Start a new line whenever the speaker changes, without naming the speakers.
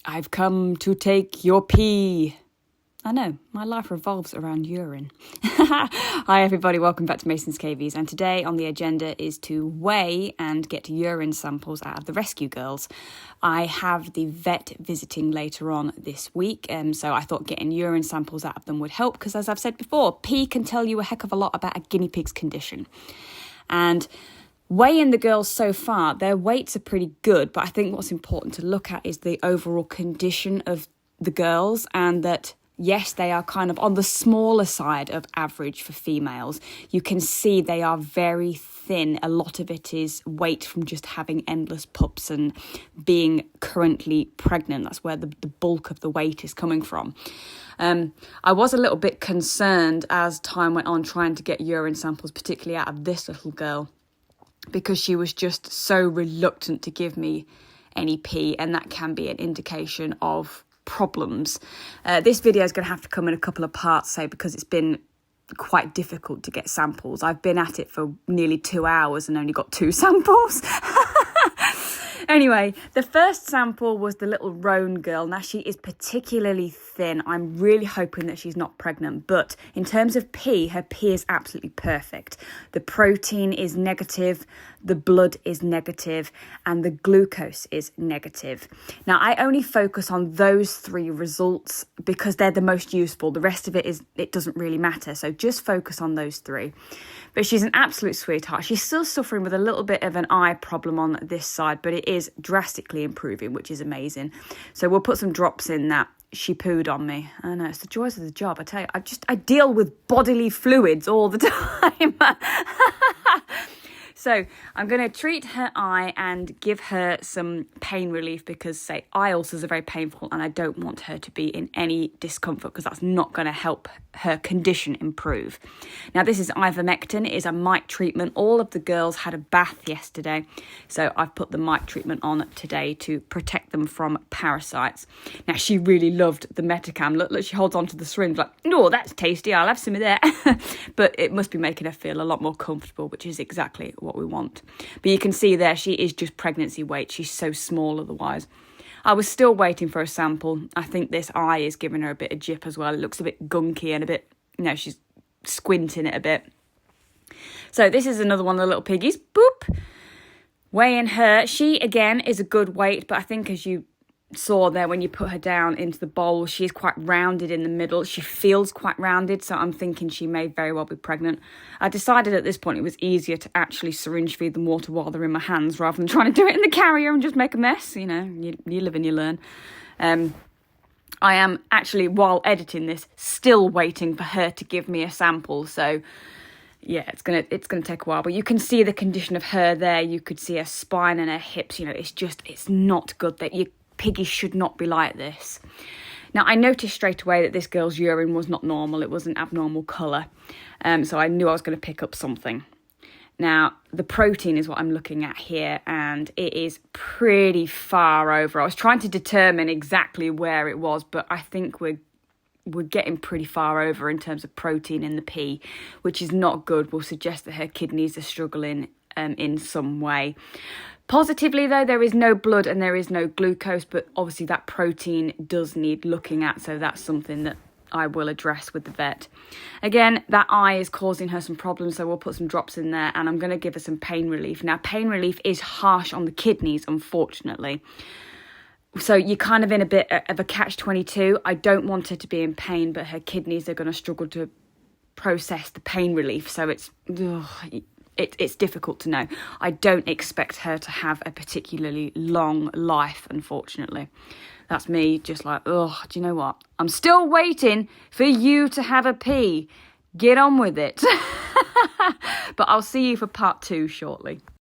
I've come to take your pee. I know, my life revolves around urine. Hi everybody, welcome back to Mason's Cavies, and today on the agenda is to weigh and get urine samples out of the rescue girls. I have the vet visiting later on this week, so I thought getting urine samples out of them would help, because as I've said before, pee can tell you a heck of a lot about a guinea pig's condition. And weighing the girls so far, their weights are pretty good, but I think what's important to look at is the overall condition of the girls, and that yes, they are kind of on the smaller side of average for females. You can see they are very thin. A lot of it is weight from just having endless pups and being currently pregnant. That's where the bulk of the weight is coming from. I was a little bit concerned as time went on trying to get urine samples, particularly out of this little girl, because she was just so reluctant to give me any pee, and that can be an indication of problems. This video is going to have to come in a couple of parts, say, because it's been quite difficult to get samples. I've been at it for nearly 2 hours and only got 2 samples. Anyway, the first sample was the little roan girl. Now, she is particularly thin. I'm really hoping that she's not pregnant, but in terms of pee, her pee is absolutely perfect. The protein is negative, the blood is negative, and the glucose is negative. Now, I only focus on those 3 results because they're the most useful. The rest of it doesn't really matter, so just focus on those 3. But she's an absolute sweetheart. She's still suffering with a little bit of an eye problem on this side, but it is drastically improving, which is amazing. So we'll put some drops in that. She pooed on me. I know, it's the joys of the job. I tell you, I deal with bodily fluids all the time. So I'm going to treat her eye and give her some pain relief, because, say, eye ulcers are very painful and I don't want her to be in any discomfort, because that's not going to help her condition improve. Now, this is ivermectin. It is a mite treatment. All of the girls had a bath yesterday, so I've put the mite treatment on today to protect them from parasites. Now, she really loved the Metacam. Look, she holds on to the syringe like, no, that's tasty, I'll have some of that. But it must be making her feel a lot more comfortable, which is exactly what we want. But you can see there, she is just pregnancy weight. She's so small otherwise. I was still waiting for a sample. I think this eye is giving her a bit of jip as well. It looks a bit gunky and a bit, she's squinting it a bit. So this is another one of the little piggies. Boop. Weighing her. She, again, is a good weight, but I think as you saw there when you put her down into the bowl, she's quite rounded in the middle. She feels quite rounded, so I'm thinking she may very well be pregnant. I decided at this point it was easier to actually syringe feed them water while they're in my hands rather than trying to do it in the carrier and just make a mess. You live and you learn. I am actually, while editing this, still waiting for her to give me a sample, so yeah, it's gonna take a while. But you can see the condition of her there. You could see her spine and her hips. It's not good. That piggy should not be like this. Now, I noticed straight away that this girl's urine was not normal. It was an abnormal colour. So I knew I was going to pick up something. Now, the protein is what I'm looking at here, and it is pretty far over. I was trying to determine exactly where it was, but I think we're getting pretty far over in terms of protein in the pee, which is not good. Will suggest that her kidneys are struggling in some way. Positively, though, there is no blood and there is no glucose, but obviously that protein does need looking at, so that's something that I will address with the vet. Again, that eye is causing her some problems, so we'll put some drops in there, and I'm going to give her some pain relief. Now, pain relief is harsh on the kidneys, unfortunately. So you're kind of in a bit of a catch-22. I don't want her to be in pain, but her kidneys are going to struggle to process the pain relief, so it's difficult to know. I don't expect her to have a particularly long life, unfortunately. That's me just like, do you know what? I'm still waiting for you to have a pee. Get on with it. But I'll see you for part 2 shortly.